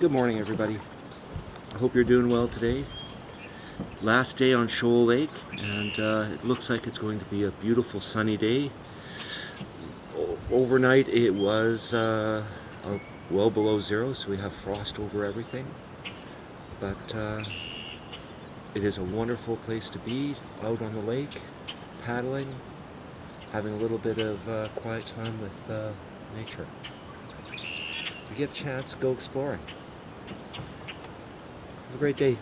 Good morning, everybody. I hope you're doing well today. Last day on Shoal Lake, and it looks like it's going to be a beautiful sunny day. Overnight it was well below zero, so we have frost over everything. But it is a wonderful place to be, out on the lake, paddling, having a little bit of quiet time with nature. If you get a chance, go exploring. Have a great day.